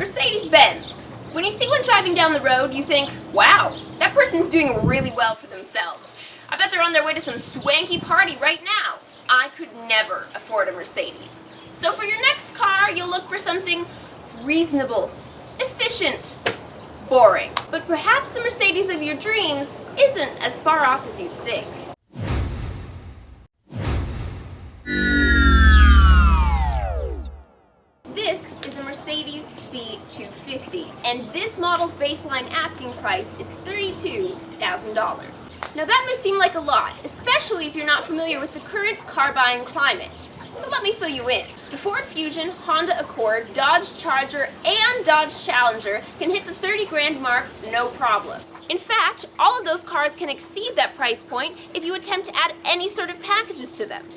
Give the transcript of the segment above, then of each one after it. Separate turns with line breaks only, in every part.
Mercedes-Benz. When you see one driving down the road, you think, wow, that person's doing really well for themselves. I bet they're on their way to some swanky party right now. I could never afford a Mercedes. So for your next car, you'll look for something reasonable, efficient, boring. But perhaps the Mercedes of your dreams isn't as far off as you'd think. This is a Mercedes C250, and this model's baseline asking price is $32,000. Now that may seem like a lot, especially if you're not familiar with the current car buying climate. So let me fill you in. The Ford Fusion, Honda Accord, Dodge Charger, and Dodge Challenger can hit the 30 grand mark no problem. In fact, all of those cars can exceed that price point if you attempt to add any sort of packages to them.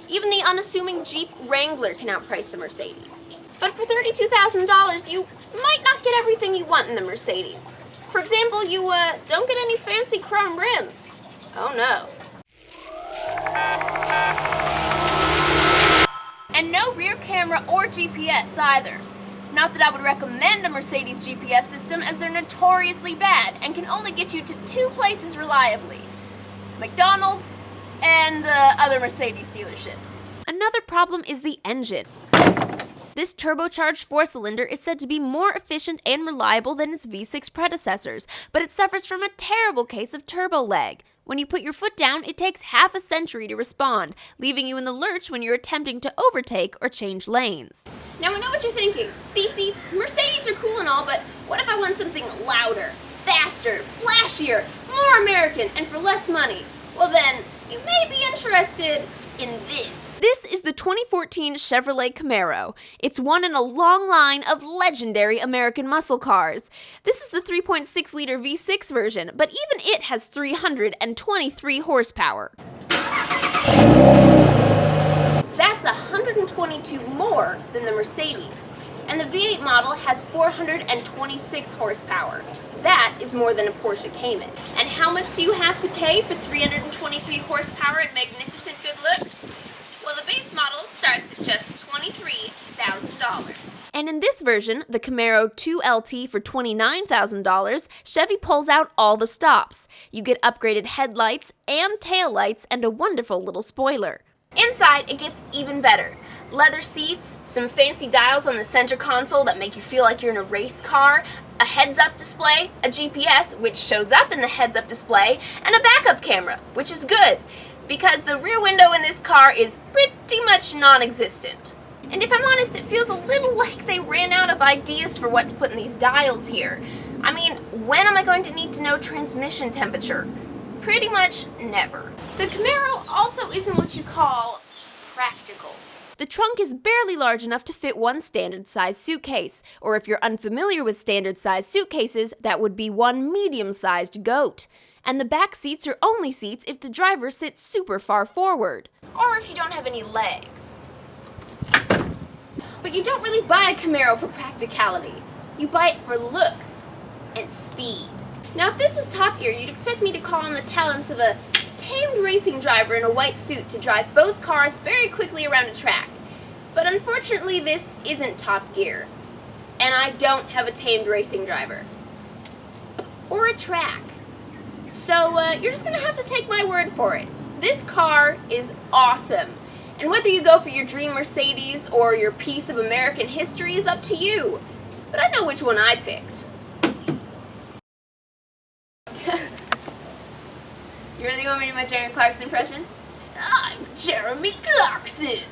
Even the unassuming Jeep Wrangler can outprice the Mercedes. But for $32,000, you might not get everything you want in the Mercedes. For example, you don't get any fancy chrome rims. Oh no. And no rear camera or GPS either. Not that I would recommend a Mercedes GPS system, as they're notoriously bad and can only get you to two places reliably: McDonald's and other Mercedes dealerships. Another problem is the engine. This turbocharged 4-cylinder is said to be more efficient and reliable than its V6 predecessors, but it suffers from a terrible case of turbo lag. When you put your foot down, it takes half a century to respond, leaving you in the lurch when you're attempting to overtake or change lanes. Now I know what you're thinking. Cece, Mercedes are cool and all, but what if I want something louder, faster, flashier, more American, and for less money? Well then, you may be interested in this. This is the 2014 Chevrolet Camaro. It's one in a long line of legendary American muscle cars. This is the 3.6-liter V6 version, but even it has 323 horsepower. That's 122 more than the Mercedes. And the V8 model has 426 horsepower. That is more than a Porsche Cayman. And how much do you have to pay for 323 horsepower and magnificent good looks? Well, the base model starts at just $23,000. And in this version, the Camaro 2LT for $29,000, Chevy pulls out all the stops. You get upgraded headlights and taillights and a wonderful little spoiler. Inside, it gets even better. Leather seats, some fancy dials on the center console that make you feel like you're in a race car, a heads-up display, a GPS, which shows up in the heads-up display, and a backup camera, which is good, because the rear window in this car is pretty much non-existent. And if I'm honest, it feels a little like they ran out of ideas for what to put in these dials here. I mean, when am I going to need to know transmission temperature? Pretty much never. The Camaro also isn't what you call practical. The trunk is barely large enough to fit one standard-sized suitcase, or if you're unfamiliar with standard-sized suitcases, that would be one medium-sized goat. And the back seats are only seats if the driver sits super far forward, or if you don't have any legs. But you don't really buy a Camaro for practicality. You buy it for looks and speed. Now, if this was Top Gear, you'd expect me to call on the talents of a tamed racing driver in a white suit to drive both cars very quickly around a track. But unfortunately, this isn't Top Gear. And I don't have a tamed racing driver. Or a track. So you're just gonna have to take my word for it. This car is awesome. And whether you go for your dream Mercedes or your piece of American history is up to you. But I know which one I picked. You really want me to do my Jeremy Clarkson impression? I'm Jeremy Clarkson!